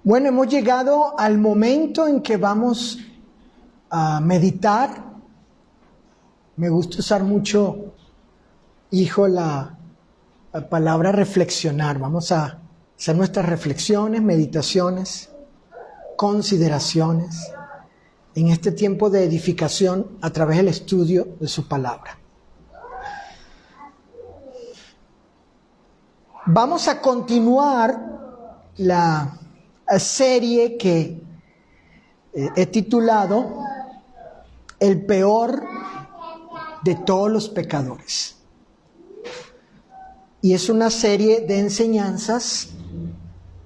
Bueno, hemos llegado al momento en que vamos a meditar. Me gusta usar mucho, la palabra reflexionar. Vamos a hacer nuestras reflexiones, meditaciones, consideraciones en este tiempo de edificación a través del estudio de su palabra. Vamos a continuar la serie que he titulado El peor de todos los pecadores. Y es una serie de enseñanzas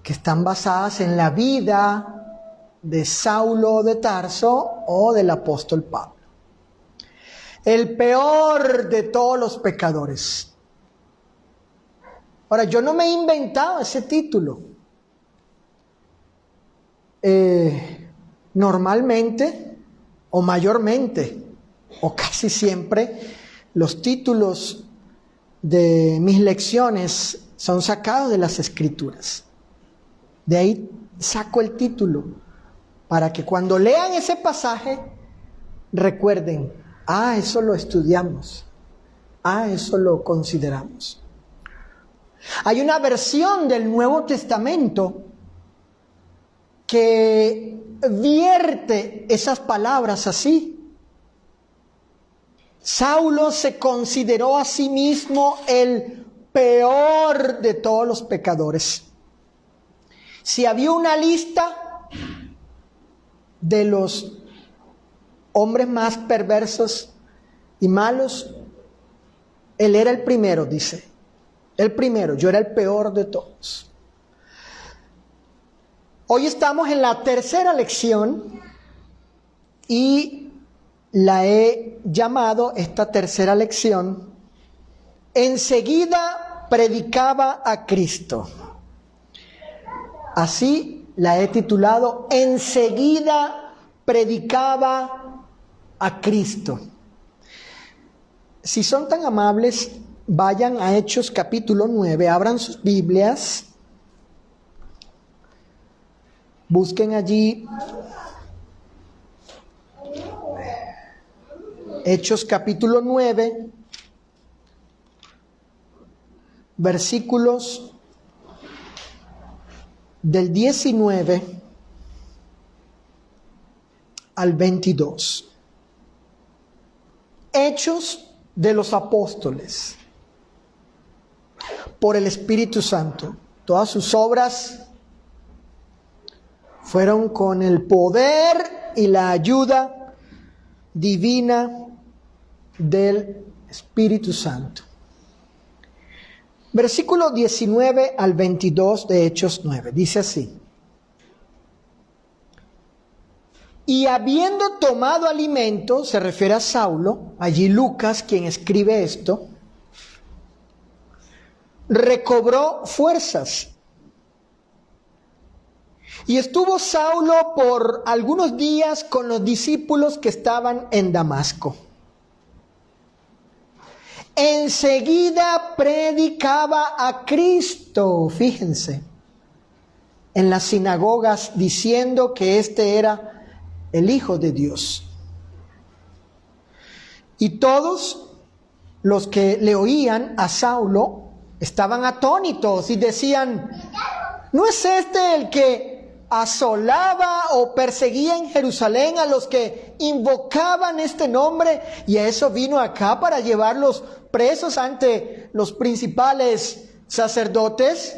que están basadas en la vida de Saulo de Tarso o del apóstol Pablo. El peor de todos los pecadores. Ahora, yo no me he inventado ese título. Normalmente, o mayormente, o casi siempre, los títulos de mis lecciones son sacados de las Escrituras. De ahí saco el título, para que cuando lean ese pasaje, recuerden, eso lo estudiamos, eso lo consideramos. Hay una versión del Nuevo Testamento que vierte esas palabras así. Saulo se consideró a sí mismo el peor de todos los pecadores. Si había una lista de los hombres más perversos y malos, él era el primero, dice. El primero, yo era el peor de todos. Hoy estamos en la tercera lección y la he llamado, esta tercera lección, Enseguida predicaba a Cristo. Así la he titulado, Enseguida predicaba a Cristo. Si son tan amables, vayan a Hechos capítulo 9, abran sus Biblias. Busquen allí Hechos capítulo 9, versículos del 19 al 22. Hechos de los Apóstoles, por el Espíritu Santo. Todas sus obras fueron con el poder y la ayuda divina del Espíritu Santo. Versículo 19 al 22 de Hechos 9. Dice así. Y habiendo tomado alimento, se refiere a Saulo, allí Lucas, quien escribe esto, recobró fuerzas. Y estuvo Saulo por algunos días con los discípulos que estaban en Damasco. Enseguida predicaba a Cristo, fíjense, en las sinagogas, diciendo que este era el Hijo de Dios. Y todos los que le oían a Saulo estaban atónitos y decían, ¿no es este el que asolaba o perseguía en Jerusalén a los que invocaban este nombre? Y a eso vino acá para llevarlos presos ante los principales sacerdotes.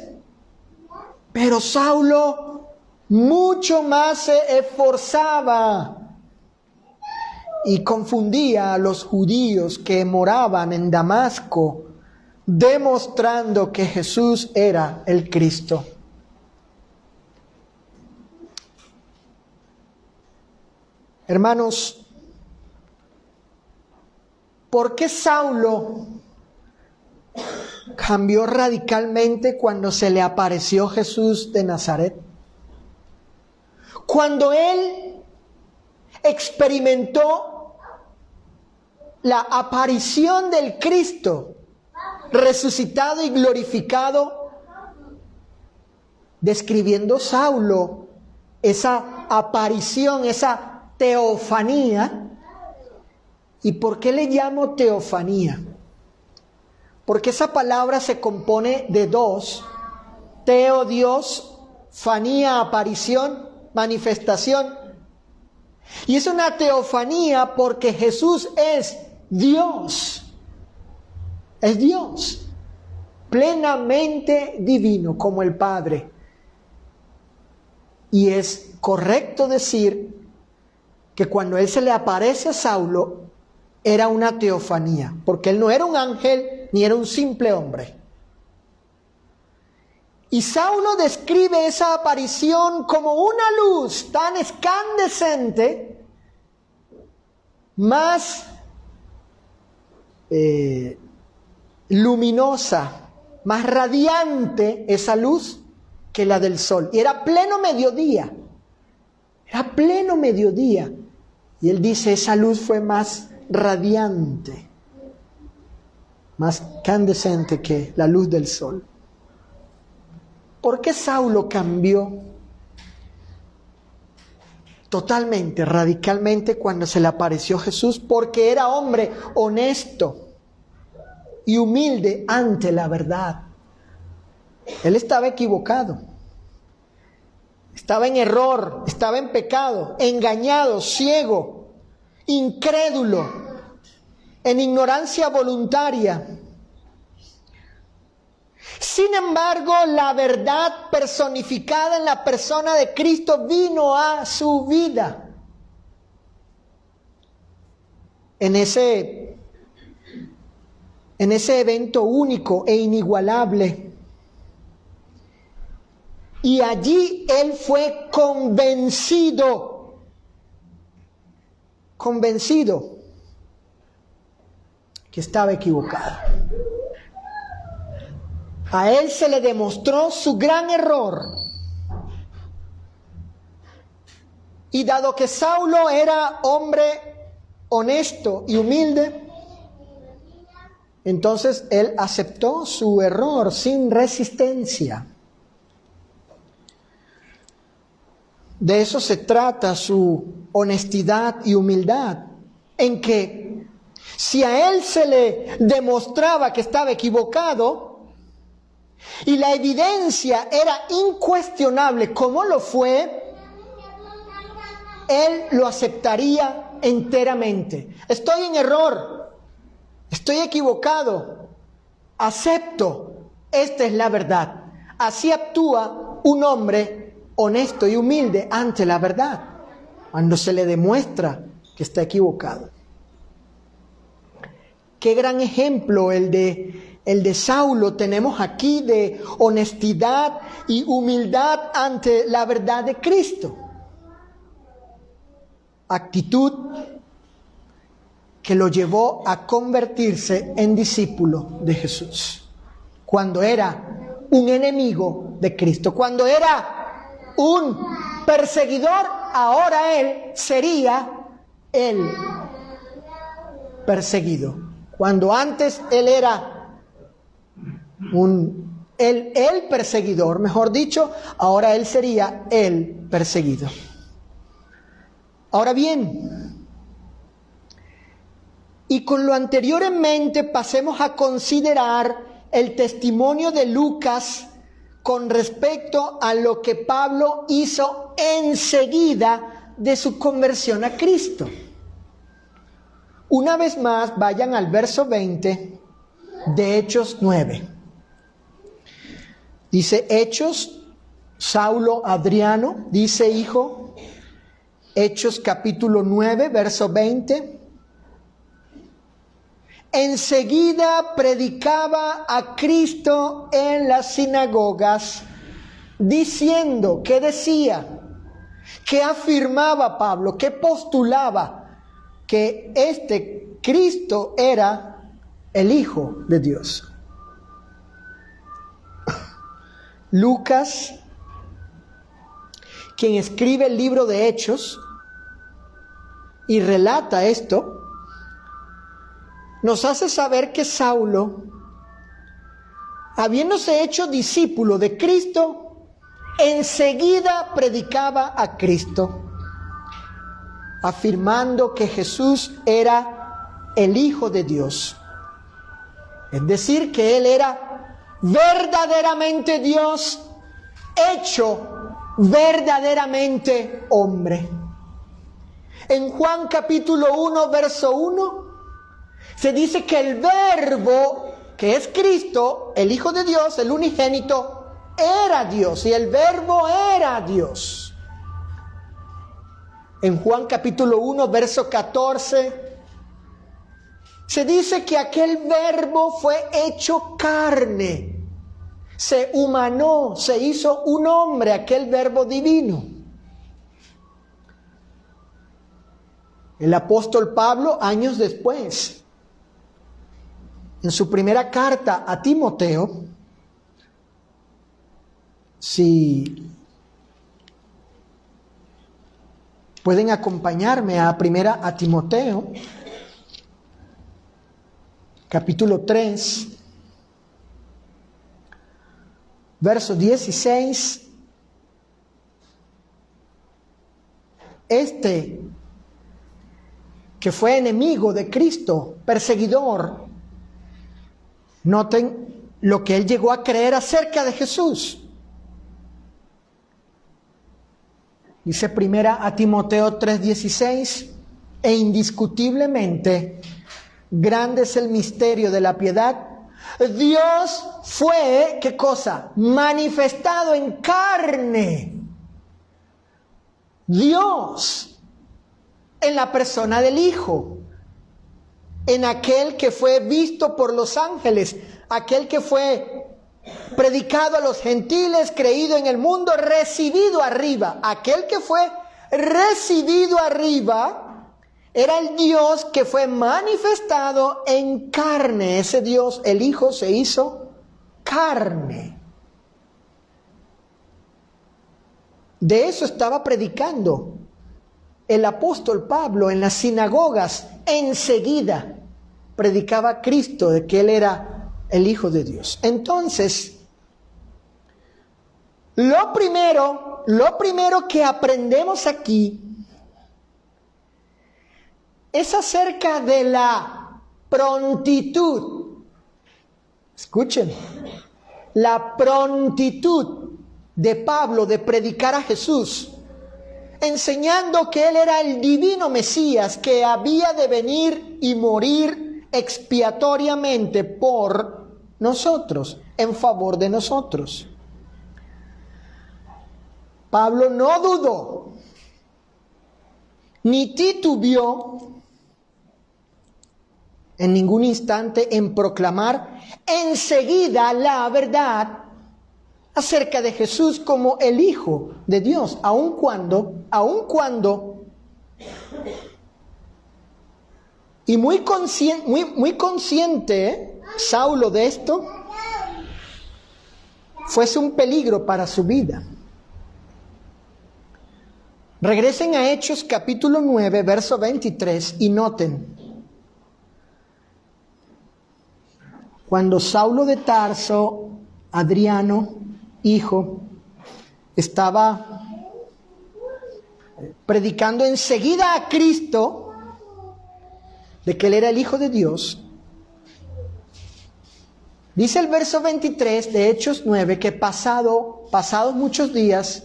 Pero Saulo mucho más se esforzaba y confundía a los judíos que moraban en Damasco, demostrando que Jesús era el Cristo. Hermanos, ¿por qué Saulo cambió radicalmente cuando se le apareció Jesús de Nazaret? Cuando él experimentó la aparición del Cristo resucitado y glorificado, describiendo Saulo esa aparición, esa teofanía. ¿Y por qué le llamo teofanía? Porque esa palabra se compone de dos: teo, Dios; fanía, aparición, manifestación. Y es una teofanía porque Jesús es Dios. Es Dios, plenamente divino como el Padre. Y es correcto decir que cuando Él se le aparece a Saulo, era una teofanía, porque Él no era un ángel ni era un simple hombre. Y Saulo describe esa aparición como una luz tan escandescente, más luminosa, más radiante esa luz que la del sol. Y era pleno mediodía. Era pleno mediodía. Y él dice, esa luz fue más radiante, más candescente que la luz del sol. ¿Por qué Saulo cambió totalmente, radicalmente cuando se le apareció Jesús? Porque era hombre honesto y humilde ante la verdad. Él estaba equivocado, estaba en error, estaba en pecado, engañado, ciego, incrédulo, en ignorancia voluntaria. Sin embargo, la verdad personificada en la persona de Cristo vino a su vida. En ese evento único e inigualable. Y allí él fue convencido que estaba equivocado. A él se le demostró su gran error. Y dado que Saulo era hombre honesto y humilde, entonces él aceptó su error sin resistencia. De eso se trata su honestidad y humildad, en que si a él se le demostraba que estaba equivocado, y la evidencia era incuestionable como lo fue, él lo aceptaría enteramente. Estoy en error, estoy equivocado, acepto, esta es la verdad. Así actúa un hombre honesto y humilde ante la verdad, cuando se le demuestra que está equivocado. Qué gran ejemplo el de Saulo tenemos aquí, de honestidad y humildad ante la verdad de Cristo. Actitud que lo llevó a convertirse en discípulo de Jesús. Cuando era un enemigo de Cristo, cuando era un perseguidor, ahora él sería el perseguido. Cuando antes él era el perseguidor, mejor dicho, ahora él sería el perseguido. Ahora bien, y con lo anterior en mente, pasemos a considerar el testimonio de Lucas con respecto a lo que Pablo hizo enseguida de su conversión a Cristo. Una vez más, vayan al verso 20 de Hechos 9. Dice Hechos, Saulo Adriano, dice hijo, Hechos capítulo 9, verso 20. Enseguida predicaba a Cristo en las sinagogas, diciendo, ¿qué decía? ¿Qué afirmaba Pablo? ¿Qué postulaba? Que este Cristo era el Hijo de Dios. Lucas, quien escribe el libro de Hechos y relata esto, nos hace saber que Saulo, habiéndose hecho discípulo de Cristo, enseguida predicaba a Cristo, afirmando que Jesús era el Hijo de Dios. Es decir, que Él era verdaderamente Dios, hecho verdaderamente hombre. En Juan capítulo 1, verso 1, se dice que el Verbo, que es Cristo, el Hijo de Dios, el unigénito, era Dios, y el Verbo era Dios. En Juan capítulo 1, verso 14, se dice que aquel Verbo fue hecho carne, se humanó, se hizo un hombre, aquel Verbo divino. El apóstol Pablo, años después, en su primera carta a Timoteo, si pueden acompañarme a Timoteo, capítulo 3, verso 16. Que fue enemigo de Cristo, perseguidor, noten lo que él llegó a creer acerca de Jesús. Dice primera a Timoteo 3:16, e indiscutiblemente grande es el misterio de la piedad. Dios fue, ¿qué cosa? Manifestado en carne. Dios en la persona del Hijo, en aquel que fue visto por los ángeles, aquel que fue predicado a los gentiles, creído en el mundo, recibido arriba. Aquel que fue recibido arriba era el Dios que fue manifestado en carne. Ese Dios, el Hijo, se hizo carne. De eso estaba predicando el apóstol Pablo en las sinagogas. Enseguida predicaba a Cristo, de que Él era el Hijo de Dios. Entonces, lo primero que aprendemos aquí es acerca de la prontitud. Escuchen, la prontitud de Pablo de predicar a Jesús, enseñando que Él era el divino Mesías, que había de venir y morir expiatoriamente por nosotros, en favor de nosotros. Pablo no dudó, ni titubeó en ningún instante en proclamar enseguida la verdad acerca de Jesús como el Hijo de Dios, aun cuando, y muy consciente Saulo de esto, fuese un peligro para su vida. Regresen a Hechos capítulo 9, verso 23 y noten. Cuando Saulo de Tarso, Adriano, hijo, estaba predicando enseguida a Cristo, de que Él era el Hijo de Dios, dice el verso 23 de Hechos 9 que pasados muchos días,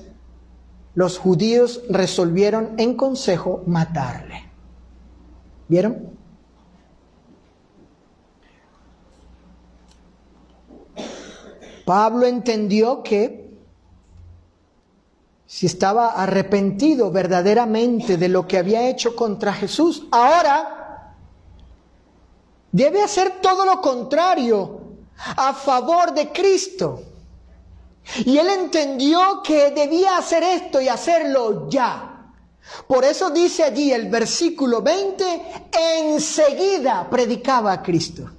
los judíos resolvieron en consejo matarle. ¿Vieron? Pablo entendió que si estaba arrepentido verdaderamente de lo que había hecho contra Jesús, ahora debe hacer todo lo contrario a favor de Cristo. Y él entendió que debía hacer esto y hacerlo ya. Por eso dice allí el versículo 20, enseguida predicaba a Cristo.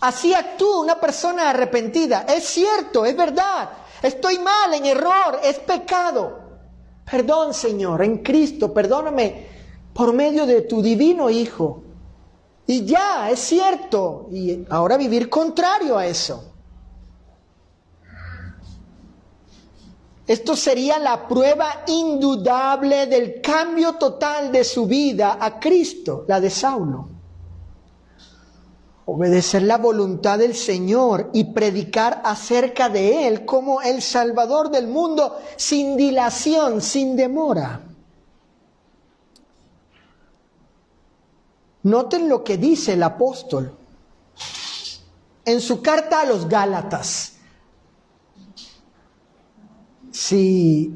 Así actúa una persona arrepentida. Es cierto, es verdad. Estoy mal, en error, es pecado. Perdón, Señor, en Cristo, perdóname por medio de tu divino Hijo. Y ya, es cierto. Y ahora vivir contrario a eso. Esto sería la prueba indudable del cambio total de su vida a Cristo, la de Saulo. Obedecer la voluntad del Señor y predicar acerca de Él como el Salvador del mundo sin dilación, sin demora. Noten lo que dice el apóstol en su carta a los Gálatas. Si,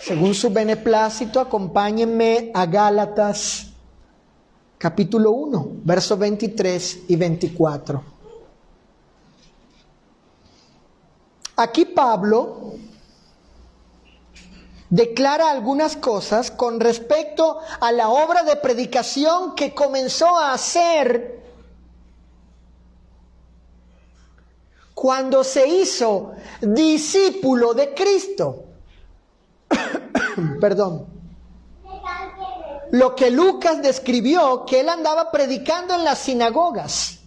según su beneplácito, acompáñenme a Gálatas, capítulo 1, versos 23 y 24. Aquí Pablo declara algunas cosas con respecto a la obra de predicación que comenzó a hacer cuando se hizo discípulo de Cristo. Perdón. Lo que Lucas describió, que él andaba predicando en las sinagogas,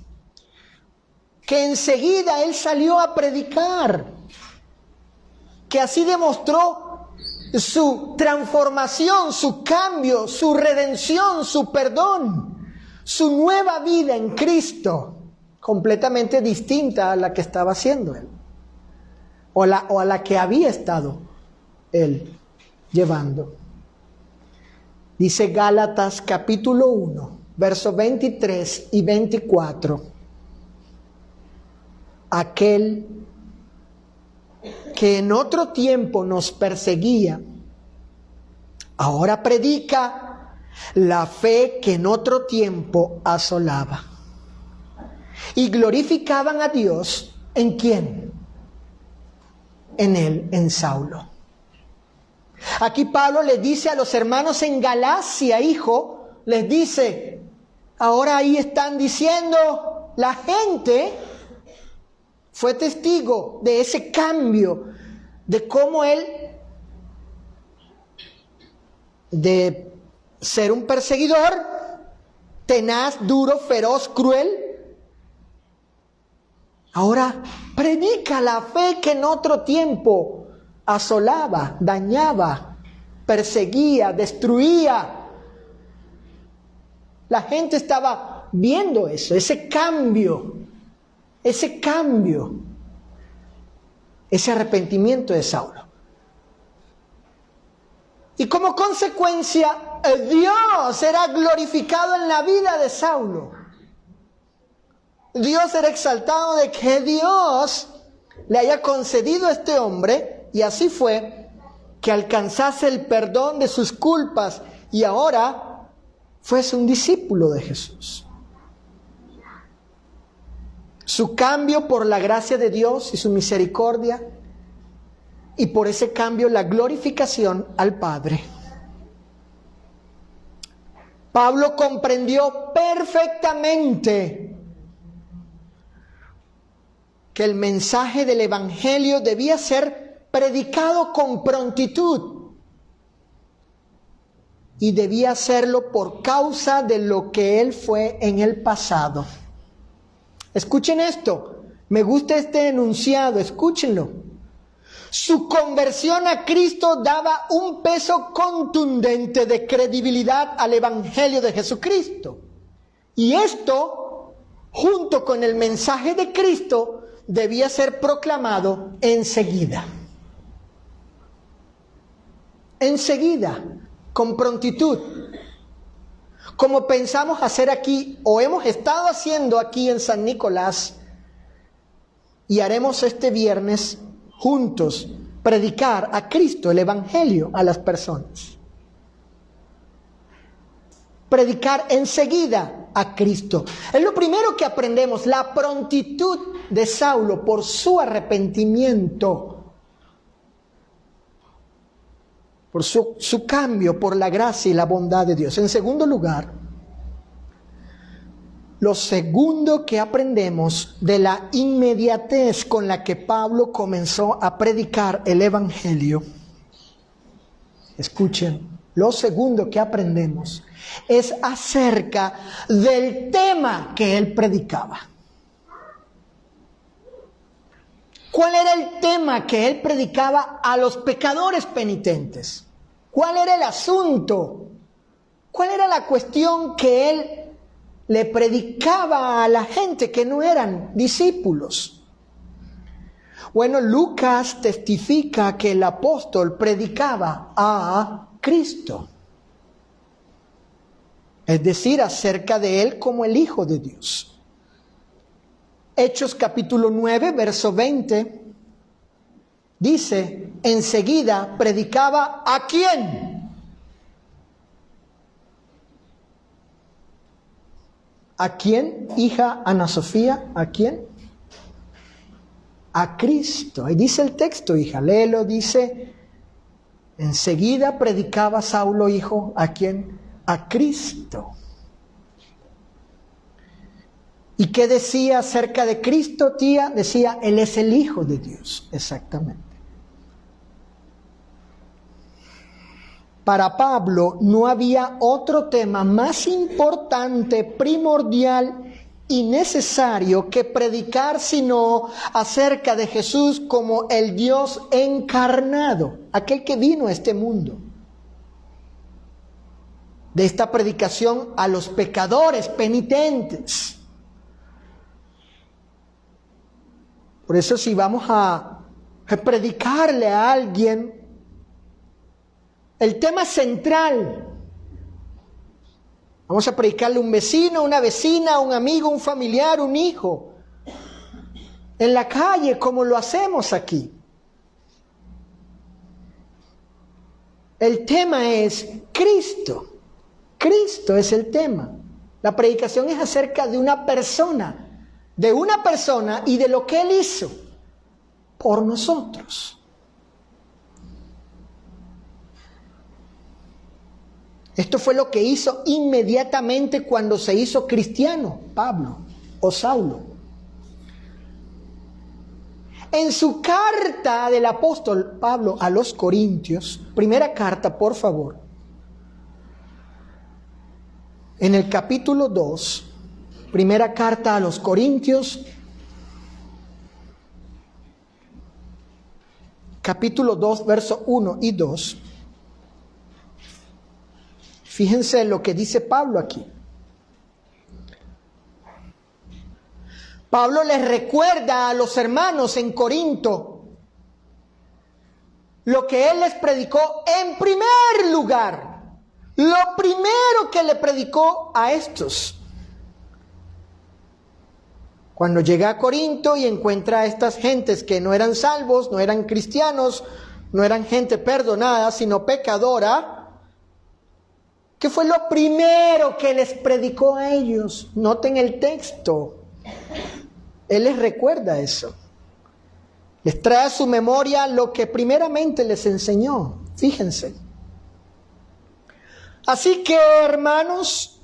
que enseguida él salió a predicar, que así demostró su transformación, su cambio, su redención, su perdón, su nueva vida en Cristo, completamente distinta a la que estaba haciendo él, o a la que había estado él llevando. Dice Gálatas capítulo 1, versos 23 y 24. Aquel que en otro tiempo nos perseguía, ahora predica la fe que en otro tiempo asolaba. Y glorificaban a Dios, ¿en quién? En él, en Saulo. Aquí Pablo les dice a los hermanos en Galacia, hijo, les dice, ahora ahí están diciendo, la gente fue testigo de ese cambio, de cómo él, de ser un perseguidor, tenaz, duro, feroz, cruel, ahora predica la fe que en otro tiempo asolaba, dañaba, perseguía, destruía. La gente estaba viendo eso, ese cambio, ese arrepentimiento de Saulo. Y como consecuencia, Dios era glorificado en la vida de Saulo. Dios era exaltado de que Dios le haya concedido a este hombre, y así fue, que alcanzase el perdón de sus culpas y ahora fuese un discípulo de Jesús. Su cambio por la gracia de Dios y su misericordia, y por ese cambio la glorificación al Padre. Pablo comprendió perfectamente que el mensaje del Evangelio debía ser predicado con prontitud y debía hacerlo por causa de lo que él fue en el pasado. Escuchen esto, me gusta este enunciado, escúchenlo. Su conversión a Cristo daba un peso contundente de credibilidad al Evangelio de Jesucristo. Y esto, junto con el mensaje de Cristo, debía ser proclamado enseguida. Enseguida, con prontitud, como pensamos hacer aquí, o hemos estado haciendo aquí en San Nicolás, y haremos este viernes juntos, predicar a Cristo, el Evangelio, a las personas. Predicar enseguida a Cristo. Es lo primero que aprendemos, la prontitud de Saulo por su arrepentimiento, por su cambio, por la gracia y la bondad de Dios. En segundo lugar, lo segundo que aprendemos de la inmediatez con la que Pablo comenzó a predicar el Evangelio, escuchen, lo segundo que aprendemos es acerca del tema que él predicaba. ¿Cuál era el tema que él predicaba a los pecadores penitentes? ¿Cuál era el asunto? ¿Cuál era la cuestión que él le predicaba a la gente que no eran discípulos? Bueno, Lucas testifica que el apóstol predicaba a Cristo, es decir, acerca de él como el Hijo de Dios. Hechos capítulo 9, verso 20, dice, enseguida predicaba ¿a quién? ¿A quién, hija Ana Sofía? ¿A quién? A Cristo. Ahí dice el texto, hija, léelo, dice, enseguida predicaba Saulo, hijo, ¿a quién? A Cristo. ¿Y qué decía acerca de Cristo, tía? Decía, Él es el Hijo de Dios. Exactamente. Para Pablo no había otro tema más importante, primordial y necesario que predicar sino acerca de Jesús como el Dios encarnado, aquel que vino a este mundo. De esta predicación a los pecadores penitentes. Por eso si vamos a predicarle a alguien, el tema central, vamos a predicarle a un vecino, una vecina, un amigo, un familiar, un hijo, en la calle como lo hacemos aquí. El tema es Cristo. Cristo es el tema. La predicación es acerca de una persona y de lo que Él hizo por nosotros. Esto fue lo que hizo inmediatamente cuando se hizo cristiano, Pablo o Saulo. En su carta del apóstol Pablo a los Corintios, primera carta, por favor, en el capítulo 2, primera carta a los Corintios, capítulo 2, verso 1 y 2. Fíjense lo que dice Pablo aquí. Pablo les recuerda a los hermanos en Corinto lo que él les predicó en primer lugar. Lo primero que le predicó a estos. Cuando llega a Corinto y encuentra a estas gentes que no eran salvos, no eran cristianos, no eran gente perdonada, sino pecadora, ¿qué fue lo primero que les predicó a ellos? Noten el texto. Él les recuerda eso. Les trae a su memoria lo que primeramente les enseñó. Fíjense. Así que, hermanos,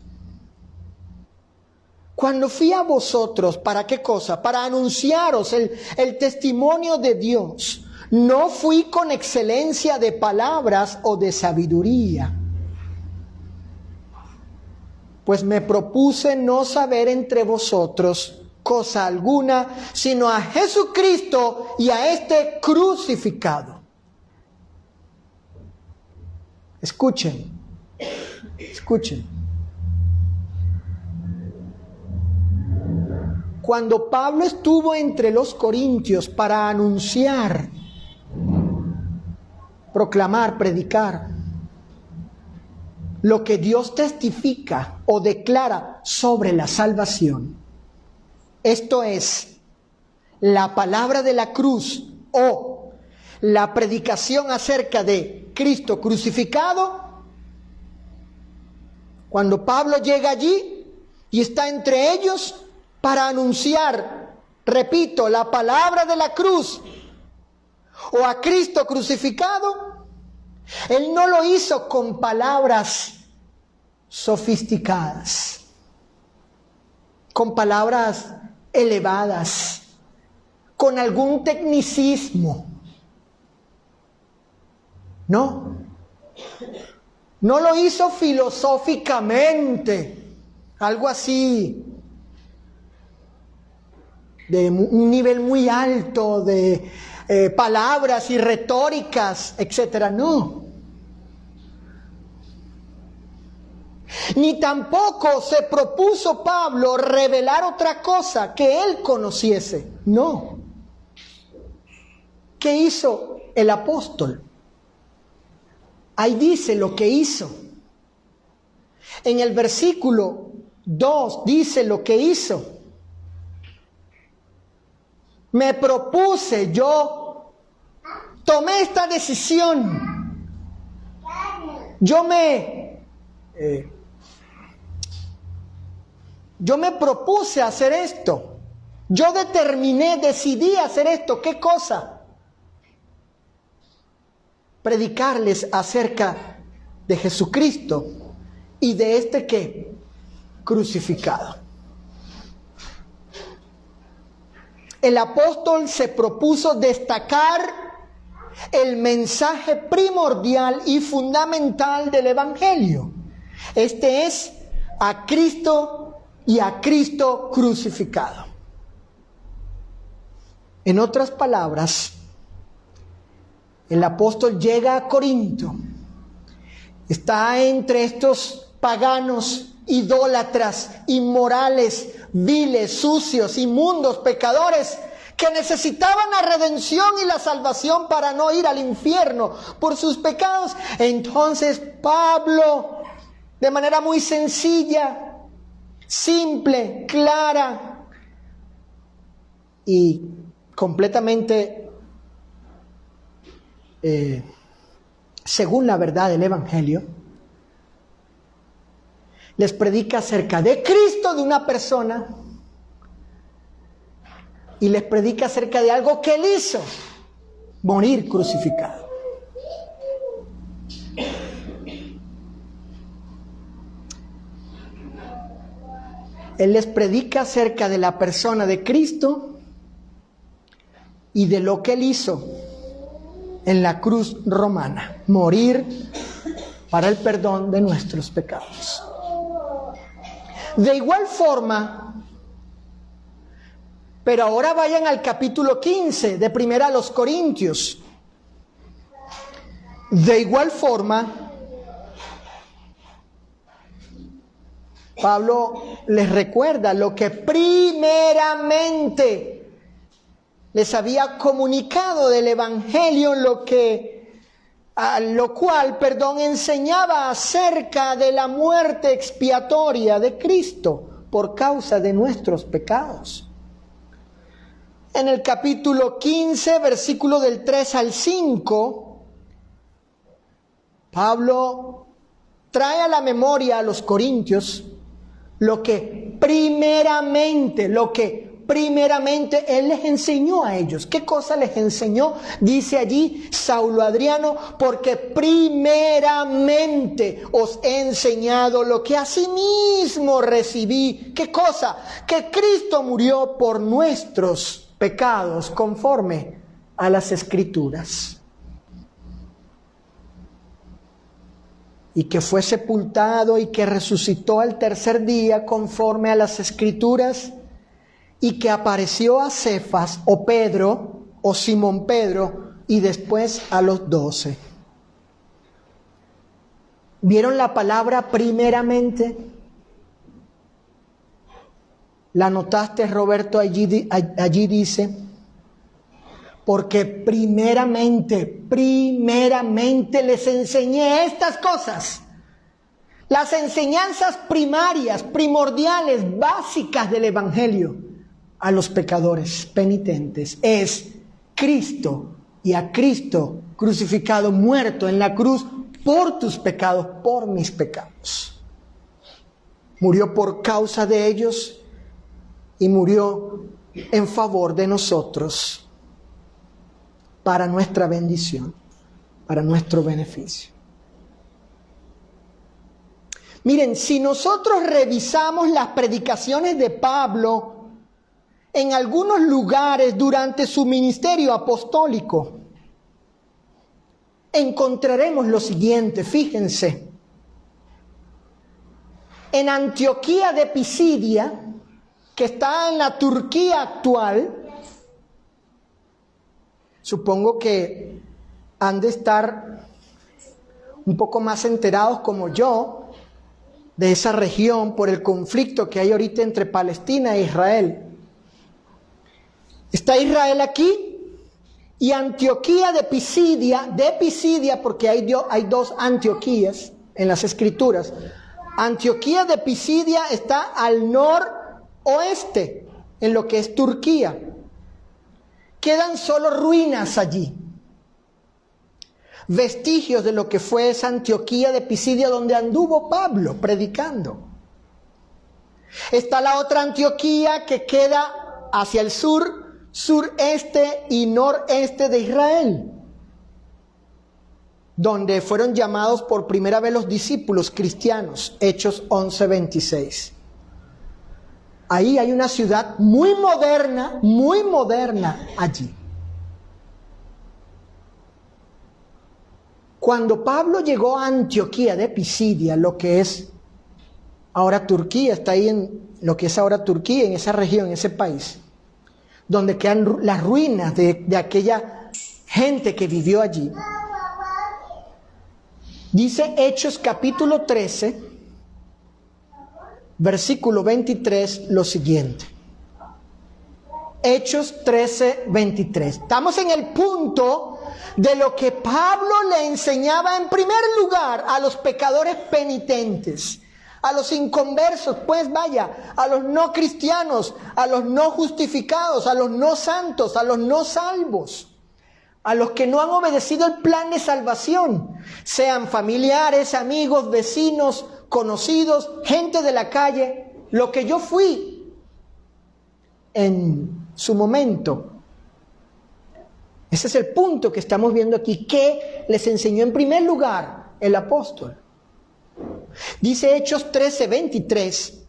cuando fui a vosotros, ¿para qué cosa? Para anunciaros el testimonio de Dios. No fui con excelencia de palabras o de sabiduría, pues me propuse no saber entre vosotros cosa alguna, sino a Jesucristo y a este crucificado. Escuchen. Cuando Pablo estuvo entre los corintios para anunciar, proclamar, predicar lo que Dios testifica o declara sobre la salvación, esto es, la palabra de la cruz o la predicación acerca de Cristo crucificado, cuando Pablo llega allí y está entre ellos para anunciar, repito, la palabra de la cruz o a Cristo crucificado, él no lo hizo con palabras sofisticadas, con palabras elevadas, con algún tecnicismo. No lo hizo filosóficamente, algo así. de un nivel muy alto de palabras y retóricas, etcétera. No. Ni tampoco se propuso Pablo revelar otra cosa que él conociese. No. ¿Qué hizo el apóstol? Ahí dice lo que hizo. En el versículo 2 dice lo que hizo. Me propuse, yo tomé esta decisión. Yo me propuse hacer esto. Yo decidí hacer esto. ¿Qué cosa? Predicarles acerca de Jesucristo y de este ¿qué? Crucificado. El apóstol se propuso destacar el mensaje primordial y fundamental del Evangelio. Este es a Cristo y a Cristo crucificado. En otras palabras, el apóstol llega a Corinto, está entre estos paganos, idólatras, inmorales, viles, sucios, inmundos, pecadores, que necesitaban la redención y la salvación para no ir al infierno por sus pecados. Entonces Pablo, de manera muy sencilla, simple, clara y completamente según la verdad del Evangelio, les predica acerca de Cristo, de una persona, y les predica acerca de algo que él hizo, morir crucificado. Él les predica acerca de la persona de Cristo y de lo que él hizo en la cruz romana, morir para el perdón de nuestros pecados. De igual forma, pero ahora vayan al capítulo 15 de Primera a los Corintios. De igual forma, Pablo les recuerda lo que primeramente les había comunicado del Evangelio, lo cual enseñaba acerca de la muerte expiatoria de Cristo por causa de nuestros pecados. En el capítulo 15, versículo del 3 al 5, Pablo trae a la memoria a los corintios lo que primeramente Él les enseñó a ellos. ¿Qué cosa les enseñó? Dice allí Saulo Adriano, porque primeramente os he enseñado lo que asimismo recibí. ¿Qué cosa? Que Cristo murió por nuestros pecados conforme a las Escrituras. Y que fue sepultado y que resucitó al tercer día conforme a las Escrituras, y que apareció a Cefas o Pedro o Simón Pedro y después a los 12. ¿Vieron la palabra primeramente? ¿La notaste, Roberto? Allí dice, porque primeramente les enseñé estas cosas. Las enseñanzas primarias, primordiales, básicas del Evangelio a los pecadores penitentes es Cristo y a Cristo crucificado, muerto en la cruz por tus pecados, por mis pecados. Murió por causa de ellos y murió en favor de nosotros para nuestra bendición, para nuestro beneficio. Miren, si nosotros revisamos las predicaciones de Pablo en algunos lugares durante su ministerio apostólico, encontraremos lo siguiente. Fíjense, en Antioquía de Pisidia, que está en la Turquía actual, supongo que han de estar un poco más enterados como yo de esa región por el conflicto que hay ahorita entre Palestina e Israel. Está Israel aquí y Antioquía de Pisidia, porque hay dos Antioquías en las Escrituras. Antioquía de Pisidia está al noroeste, en lo que es Turquía. Quedan solo ruinas allí, vestigios de lo que fue esa Antioquía de Pisidia donde anduvo Pablo predicando. Está la otra Antioquía que queda hacia el sur, sureste y noreste de Israel, donde fueron llamados por primera vez los discípulos cristianos, Hechos 11:26. Ahí hay una ciudad muy moderna allí. Cuando Pablo llegó a Antioquía de Pisidia, lo que es ahora Turquía, está ahí en lo que es ahora Turquía, en esa región, en ese país, donde quedan las ruinas de aquella gente que vivió allí. Dice Hechos capítulo 13, versículo 23, lo siguiente. Hechos 13, 23. Estamos en el punto de lo que Pablo le enseñaba en primer lugar a los pecadores penitentes, a los inconversos, pues vaya, a los no cristianos, a los no justificados, a los no santos, a los no salvos, a los que no han obedecido el plan de salvación, sean familiares, amigos, vecinos, conocidos, gente de la calle, lo que yo fui en su momento. Ese es el punto que estamos viendo aquí, que les enseñó en primer lugar el apóstol. Dice Hechos 13, 23,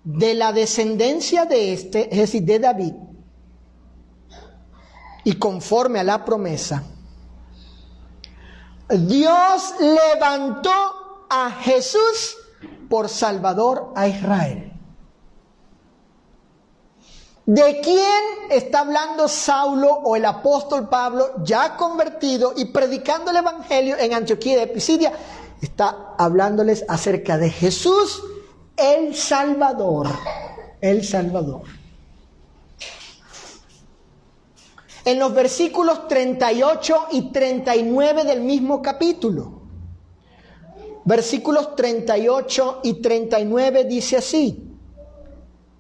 de la descendencia de es decir, de David, y conforme a la promesa, Dios levantó a Jesús por Salvador a Israel. ¿De quién está hablando Saulo o el apóstol Pablo, ya convertido y predicando el evangelio en Antioquía de Pisidia? Está hablándoles acerca de Jesús, el Salvador. El Salvador. En los versículos 38 y 39 del mismo capítulo. Versículos 38 y 39 dice así: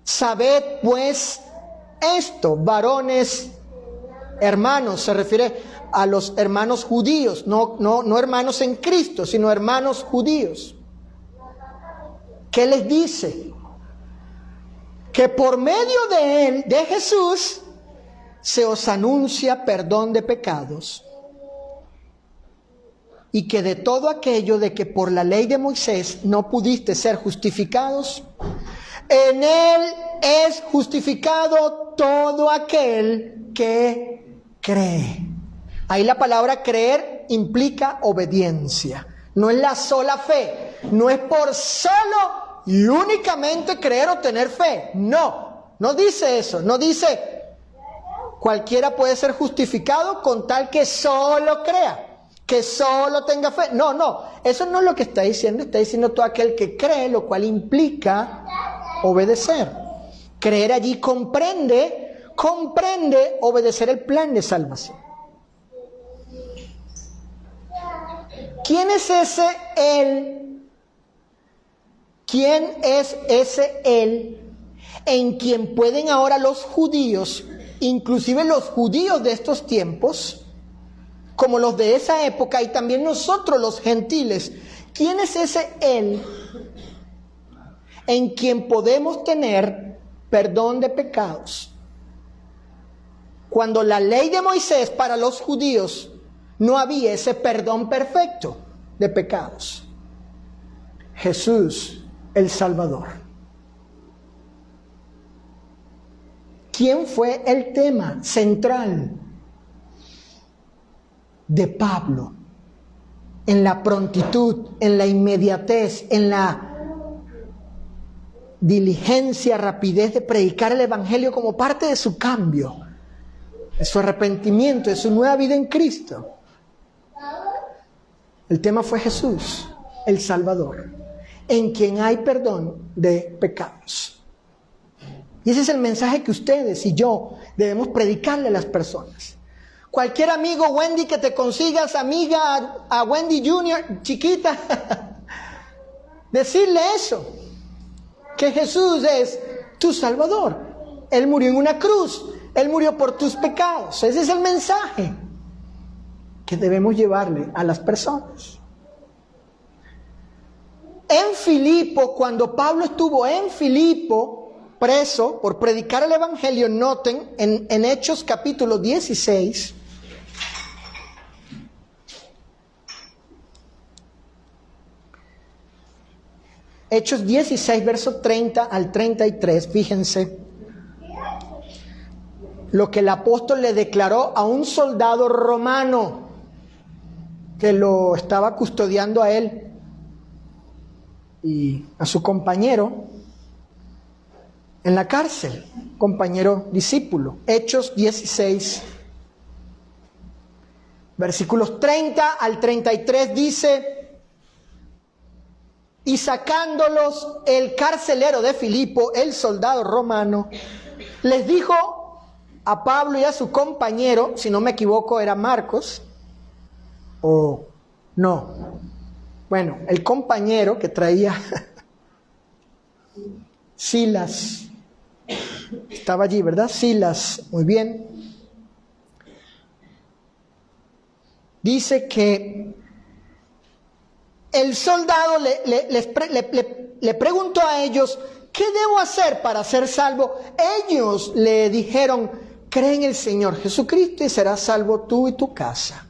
Sabed pues esto, varones, hermanos, se refiere a los hermanos judíos, no hermanos en Cristo, sino hermanos judíos. ¿Qué les dice? Que por medio de él, de Jesús, se os anuncia perdón de pecados, y que de todo aquello de que por la ley de Moisés no pudiste ser justificados, en él es justificado todo aquel que cree. Ahí la palabra creer implica obediencia. No es la sola fe, no es por solo y únicamente creer o tener fe. No dice eso, no dice cualquiera puede ser justificado con tal que solo crea, que solo tenga fe. No, eso no es lo que está diciendo todo aquel que cree, lo cual implica obedecer. Creer allí comprende obedecer el plan de salvación. ¿Quién es ese él? ¿Quién es ese él en quien pueden ahora los judíos, inclusive los judíos de estos tiempos, como los de esa época, y también nosotros los gentiles? ¿Quién es ese él en quien podemos tener perdón de pecados? Cuando la ley de Moisés para los judíos no había ese perdón perfecto de pecados. Jesús, el Salvador. ¿Quién fue el tema central de Pablo en la prontitud, en la inmediatez, en la diligencia, rapidez de predicar el Evangelio como parte de su cambio, de su arrepentimiento, de su nueva vida en Cristo. El tema fue Jesús, el Salvador, en quien hay perdón de pecados. Y ese es el mensaje que ustedes y yo debemos predicarle a las personas. Cualquier amigo, Wendy, que te consigas, amiga, a Wendy Junior, chiquita, decirle eso, que Jesús es tu Salvador. Él murió en una cruz, Él murió por tus pecados. Ese es el mensaje que debemos llevarle a las personas. En Filipo, cuando Pablo estuvo en Filipo, preso por predicar el Evangelio, noten en Hechos capítulo 16, Hechos 16, versos 30 al 33, fíjense lo que el apóstol le declaró a un soldado romano que lo estaba custodiando a él y a su compañero en la cárcel, compañero discípulo. Hechos 16, versículos 30 al 33 dice: y sacándolos el carcelero de Filipo, el soldado romano, les dijo a Pablo y a su compañero, si no me equivoco era Marcos, o no, bueno, el compañero que traía Silas, estaba allí, ¿verdad? Silas, muy bien. Dice que el soldado le preguntó a ellos: ¿qué debo hacer para ser salvo? Ellos le dijeron: cree en el Señor Jesucristo y serás salvo tú y tu casa.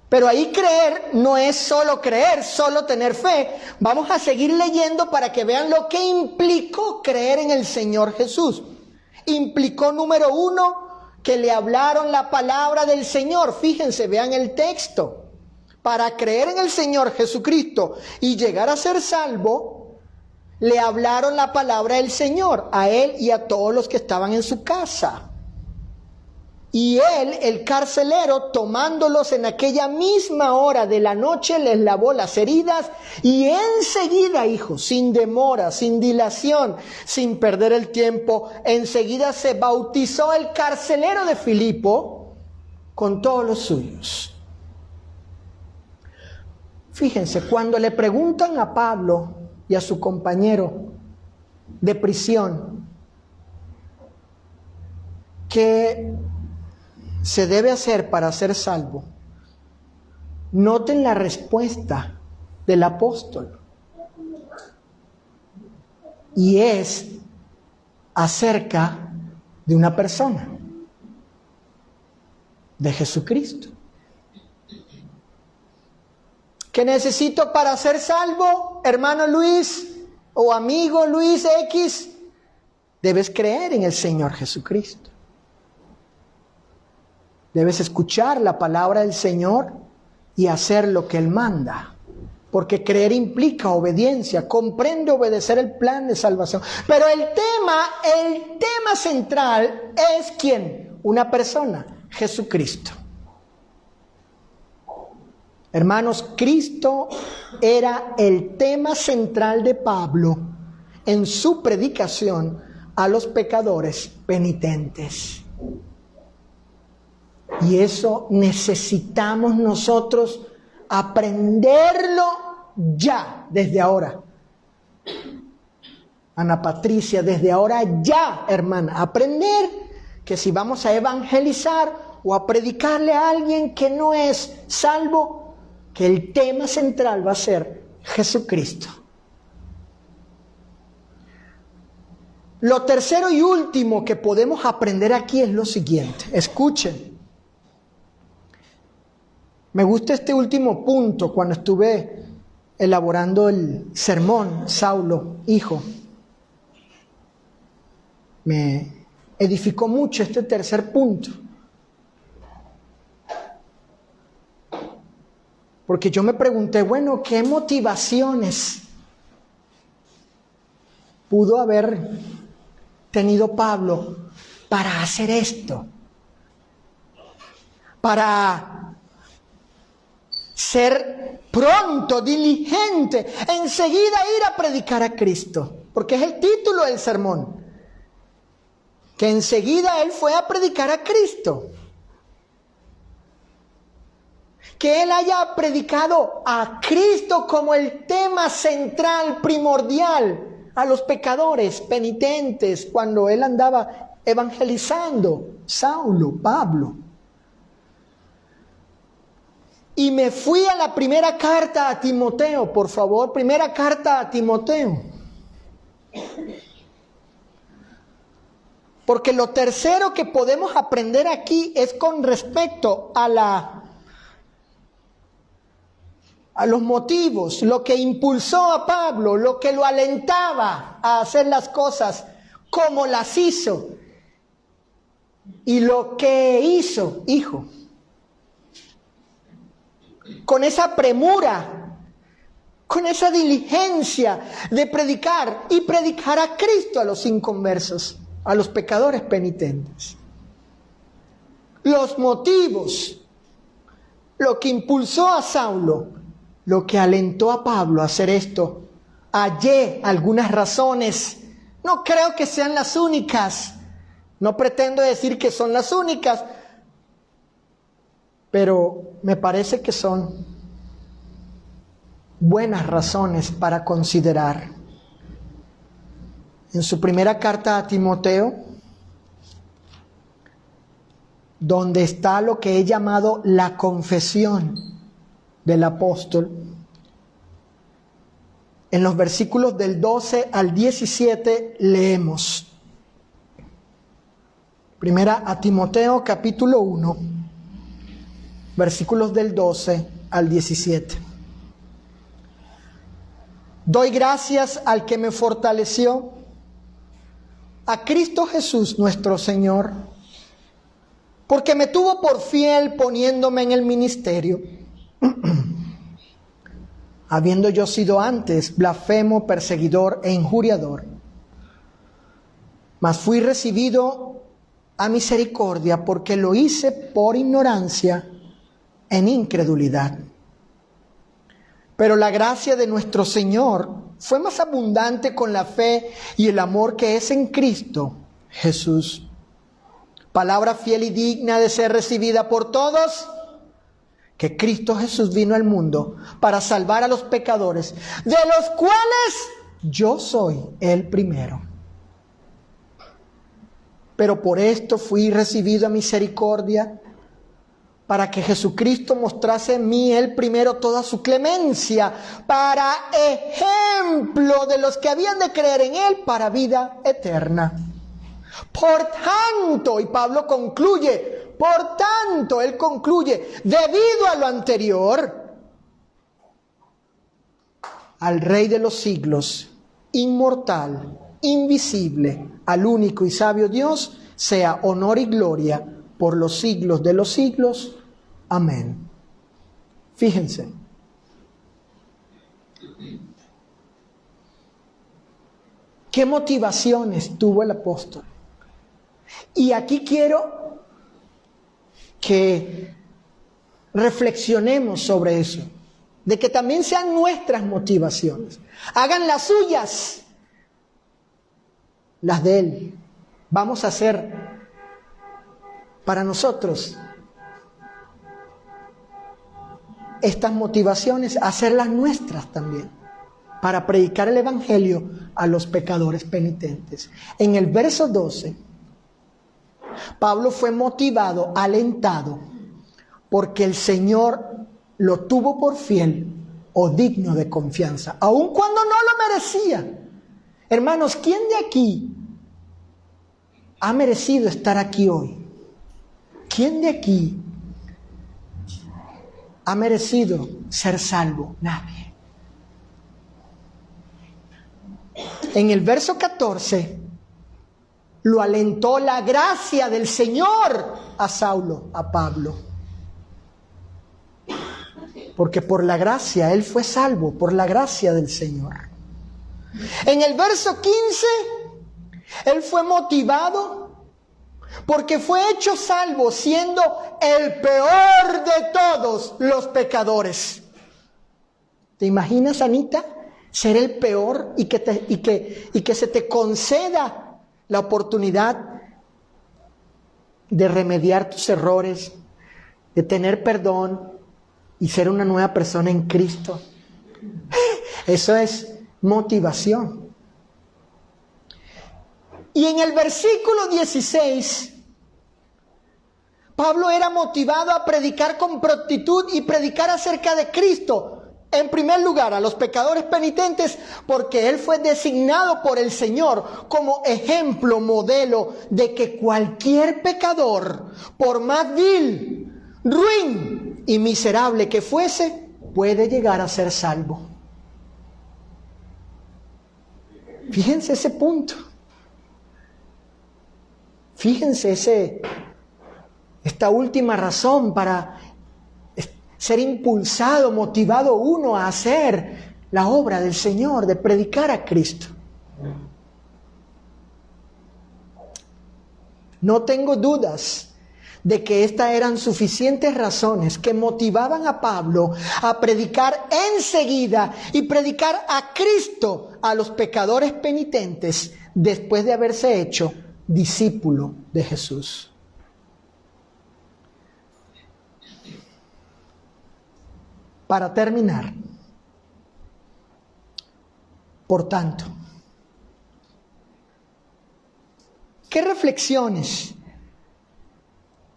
Pero ahí creer no es solo creer, solo tener fe. Vamos a seguir leyendo para que vean lo que implicó creer en el Señor Jesús. Implicó, número 1, que le hablaron la palabra del Señor. Fíjense, vean el texto. Para creer en el Señor Jesucristo y llegar a ser salvo, le hablaron la palabra del Señor a él y a todos los que estaban en su casa. Y él, el carcelero, tomándolos en aquella misma hora de la noche, les lavó las heridas y enseguida, hijos, sin demora, sin dilación, sin perder el tiempo, enseguida se bautizó el carcelero de Filipo con todos los suyos. Fíjense, cuando le preguntan a Pablo y a su compañero de prisión qué se debe hacer para ser salvo, noten la respuesta del apóstol. Y es acerca de una persona, de Jesucristo. ¿Qué necesito para ser salvo, hermano Luis o amigo Luis X? Debes creer en el Señor Jesucristo. Debes escuchar la palabra del Señor y hacer lo que Él manda. Porque creer implica obediencia, comprende obedecer el plan de salvación. Pero el tema central es ¿quién? Una persona, Jesucristo. Hermanos, Cristo era el tema central de Pablo en su predicación a los pecadores penitentes. Y eso necesitamos nosotros aprenderlo ya, desde ahora. Ana Patricia, desde ahora ya, hermana, aprender que si vamos a evangelizar o a predicarle a alguien que no es salvo, que el tema central va a ser Jesucristo. Lo tercero y último que podemos aprender aquí es lo siguiente. Escuchen. Me gusta este último punto cuando estuve elaborando el sermón, Saulo, hijo. Me edificó mucho este tercer punto. Porque yo me pregunté, bueno, ¿qué motivaciones pudo haber tenido Pablo para hacer esto? Para ser pronto, diligente, enseguida ir a predicar a Cristo. Porque es el título del sermón. Que enseguida él fue a predicar a Cristo. Que él haya predicado a Cristo como el tema central, primordial, a los pecadores penitentes, cuando él andaba evangelizando, Saulo, Pablo. Y me fui a la primera carta a Timoteo, por favor, primera carta a Timoteo. Porque lo tercero que podemos aprender aquí es con respecto a los motivos, lo que impulsó a Pablo, lo que lo alentaba a hacer las cosas como las hizo y lo que hizo, hijo, con esa premura, con esa diligencia de predicar y predicar a Cristo a los inconversos, a los pecadores penitentes. Los motivos, lo que impulsó a Saulo, lo que alentó a Pablo a hacer esto. Hallé algunas razones, no creo que sean las únicas, no pretendo decir que son las únicas, pero me parece que son buenas razones para considerar. En su primera carta a Timoteo, donde está lo que he llamado la confesión del apóstol, en los versículos del 12 al 17 leemos. Primera a Timoteo capítulo 1, versículos del 12 al 17. Doy gracias al que me fortaleció, a Cristo Jesús nuestro Señor, porque me tuvo por fiel poniéndome en el ministerio, habiendo yo sido antes blasfemo, perseguidor e injuriador. Mas fui recibido a misericordia porque lo hice por ignorancia en incredulidad. Pero la gracia de nuestro Señor fue más abundante con la fe y el amor que es en Cristo Jesús. Palabra fiel y digna de ser recibida por todos, que Cristo Jesús vino al mundo para salvar a los pecadores, de los cuales yo soy el primero. Pero por esto fui recibido a misericordia, para que Jesucristo mostrase en mí el primero toda su clemencia, para ejemplo de los que habían de creer en Él para vida eterna. Por tanto, y Pablo concluye, por tanto, él concluye, debido a lo anterior, al Rey de los siglos, inmortal, invisible, al único y sabio Dios, sea honor y gloria por los siglos de los siglos. Amén. Fíjense. ¿Qué motivaciones tuvo el apóstol? Y aquí quiero que reflexionemos sobre eso, de que también sean nuestras motivaciones. Hagan las suyas, las de Él. Vamos a hacer para nosotros estas motivaciones, hacerlas nuestras también, para predicar el Evangelio a los pecadores penitentes. En el verso 12, Pablo fue motivado, alentado, porque el Señor lo tuvo por fiel o digno de confianza, aun cuando no lo merecía. Hermanos, ¿quién de aquí ha merecido estar aquí hoy? ¿Quién de aquí ha merecido ser salvo? Nadie. En el verso 14, lo alentó la gracia del Señor a Saulo, a Pablo. Porque por la gracia, él fue salvo, por la gracia del Señor. En el verso 15, él fue motivado porque fue hecho salvo siendo el peor de todos los pecadores. ¿Te imaginas, Anita, ser el peor y que se te conceda la oportunidad de remediar tus errores, de tener perdón y ser una nueva persona en Cristo? Eso es motivación. Y en el versículo 16, Pablo era motivado a predicar con prontitud y predicar acerca de Cristo. En primer lugar, a los pecadores penitentes, porque él fue designado por el Señor como ejemplo, modelo de que cualquier pecador, por más vil, ruin y miserable que fuese, puede llegar a ser salvo. Fíjense ese punto. Fíjense esta última razón para ser impulsado, motivado uno a hacer la obra del Señor, de predicar a Cristo. No tengo dudas de que estas eran suficientes razones que motivaban a Pablo a predicar enseguida y predicar a Cristo a los pecadores penitentes después de haberse hecho discípulo de Jesús. Para terminar, por tanto, ¿qué reflexiones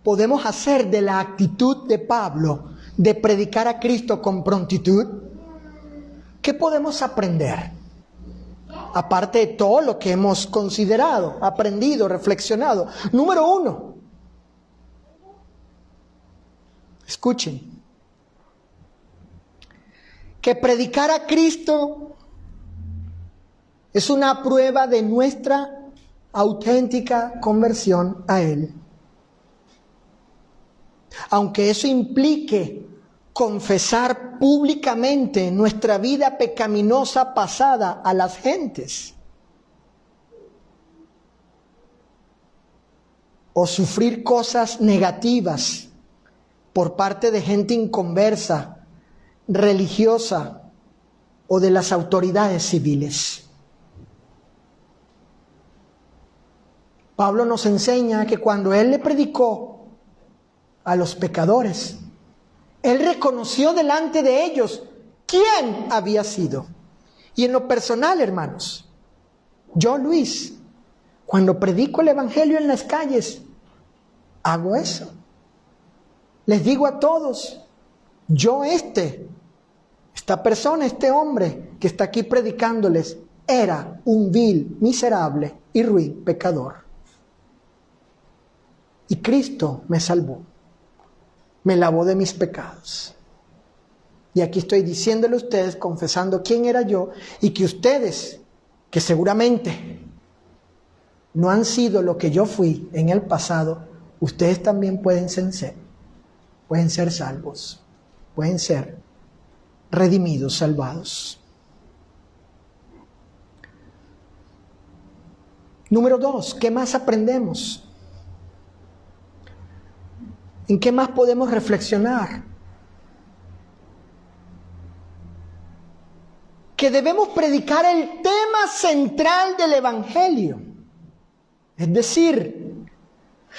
podemos hacer de la actitud de Pablo de predicar a Cristo con prontitud? ¿Qué podemos aprender? Aparte de todo lo que hemos considerado, aprendido, reflexionado. Número 1. Escuchen. Que predicar a Cristo es una prueba de nuestra auténtica conversión a Él. Aunque eso implique confesar públicamente nuestra vida pecaminosa pasada a las gentes, o sufrir cosas negativas por parte de gente inconversa, religiosa o de las autoridades civiles. Pablo nos enseña que cuando él le predicó a los pecadores, él reconoció delante de ellos quién había sido. Y en lo personal, hermanos, yo, Luis, cuando predico el evangelio en las calles, hago eso. Les digo a todos, yo esta persona, este hombre que está aquí predicándoles, era un vil, miserable y ruin pecador. Y Cristo me salvó, me lavó de mis pecados. Y aquí estoy diciéndole a ustedes, confesando quién era yo, y que ustedes, que seguramente no han sido lo que yo fui en el pasado, ustedes también pueden ser salvos. Pueden ser redimidos, salvados. Número 2, ¿qué más aprendemos? ¿En qué más podemos reflexionar? Que debemos predicar el tema central del Evangelio. Es decir,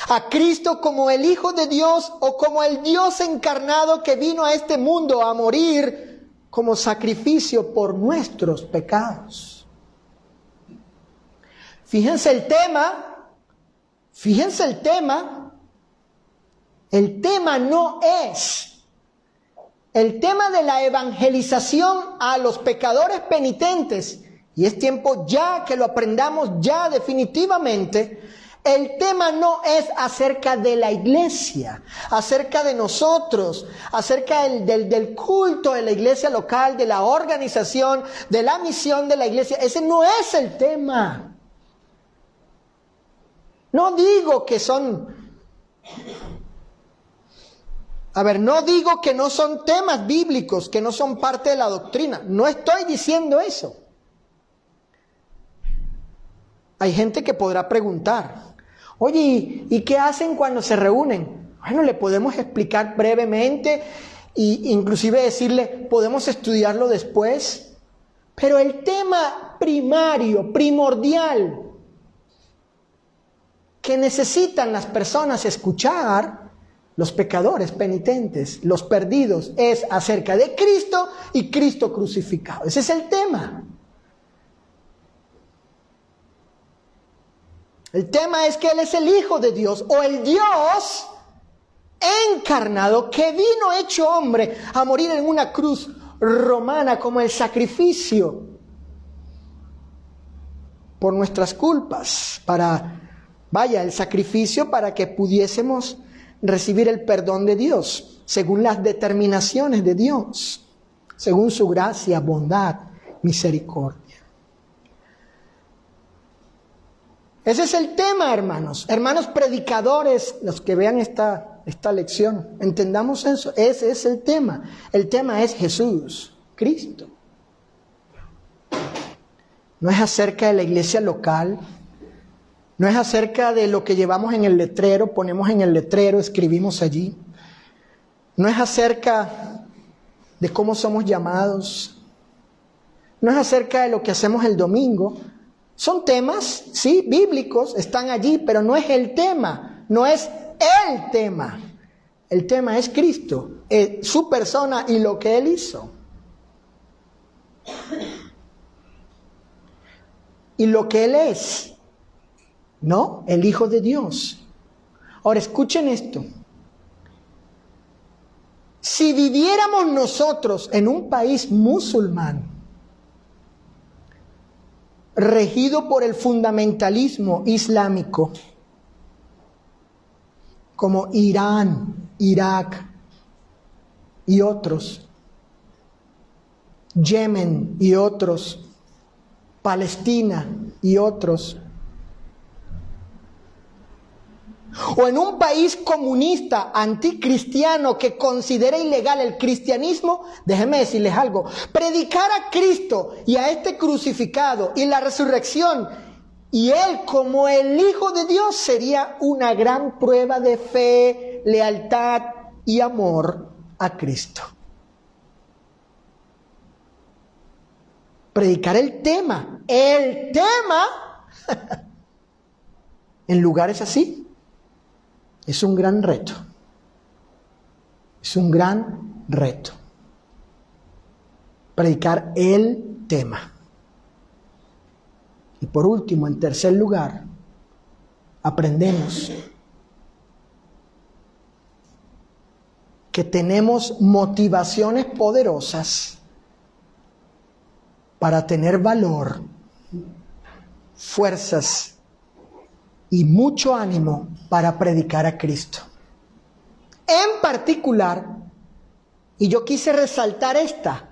a Cristo como el Hijo de Dios o como el Dios encarnado que vino a este mundo a morir como sacrificio por nuestros pecados. Fíjense el tema. El tema no es el tema de la evangelización a los pecadores penitentes, y es tiempo ya que lo aprendamos ya definitivamente. El tema no es acerca de la iglesia, acerca de nosotros, acerca del culto de la iglesia local, de la organización, de la misión de la iglesia. Ese no es el tema. No digo que no digo que no son temas bíblicos, que no son parte de la doctrina. No estoy diciendo eso. Hay gente que podrá preguntar, oye, ¿y qué hacen cuando se reúnen? Bueno, le podemos explicar brevemente e inclusive decirle, podemos estudiarlo después. Pero el tema primario, primordial, que necesitan las personas escuchar, los pecadores penitentes, los perdidos, es acerca de Cristo y Cristo crucificado. Ese es el tema. El tema es que Él es el Hijo de Dios, o el Dios encarnado que vino hecho hombre a morir en una cruz romana como el sacrificio por nuestras culpas, el sacrificio para que pudiésemos recibir el perdón de Dios, según las determinaciones de Dios, según su gracia, bondad, misericordia. Ese es el tema, hermanos. Hermanos predicadores, los que vean esta lección, entendamos eso. Ese es el tema. El tema es Jesús, Cristo. No es acerca de la iglesia local, no es acerca de lo que llevamos en el letrero, ponemos en el letrero, escribimos allí. No es acerca de cómo somos llamados. No es acerca de lo que hacemos el domingo. Son temas, sí, bíblicos, están allí, pero no es el tema, no es el tema. El tema es Cristo, su persona y lo que Él hizo. Y lo que Él es, ¿no? El Hijo de Dios. Ahora escuchen esto. Si viviéramos nosotros en un país musulmán, regido por el fundamentalismo islámico, como Irán, Irak y otros, Yemen y otros, Palestina y otros, o en un país comunista, anticristiano, que considera ilegal el cristianismo, déjenme decirles algo, predicar a Cristo y a este crucificado y la resurrección y Él como el Hijo de Dios sería una gran prueba de fe, lealtad y amor a Cristo. Predicar el tema en lugares así, es un gran reto. Es un gran reto. Predicar el tema. Y por último, en tercer lugar, aprendemos que tenemos motivaciones poderosas para tener valor, fuerzas y mucho ánimo para predicar a Cristo. En particular, y yo quise resaltar esta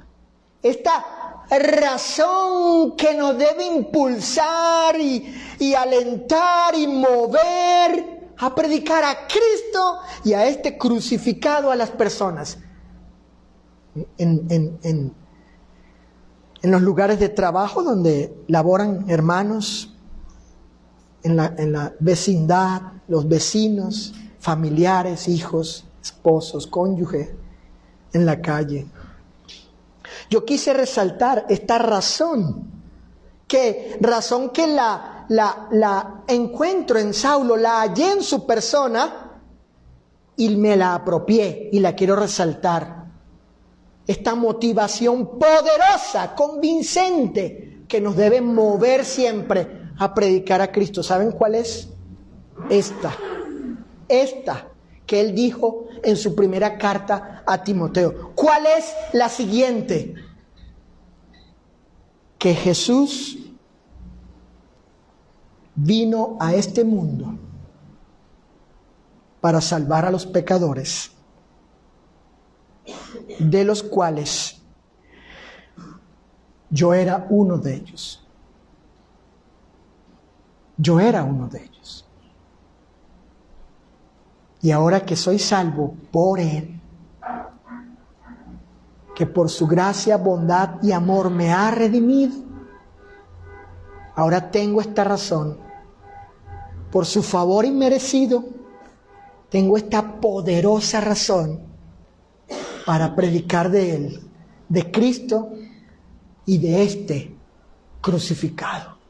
razón que nos debe impulsar y alentar y mover a predicar a Cristo y a este crucificado a las personas. En los lugares de trabajo donde laboran hermanos, en la vecindad, los vecinos, familiares, hijos, esposos, cónyuges, en la calle. Yo quise resaltar esta razón que la encuentro en Saulo, la hallé en su persona y me la apropié y la quiero resaltar. Esta motivación poderosa, convincente, que nos debe mover siempre a predicar a Cristo. ¿Saben cuál es? Esta que él dijo en su primera carta a Timoteo. ¿Cuál es la siguiente? Que Jesús vino a este mundo para salvar a los pecadores, de los cuales yo era uno de ellos. Yo era uno de ellos. Y ahora que soy salvo por Él, que por su gracia, bondad y amor me ha redimido, Ahora tengo esta razón. Por su favor inmerecido, tengo esta poderosa razón para predicar de Él, de Cristo y de este crucificado.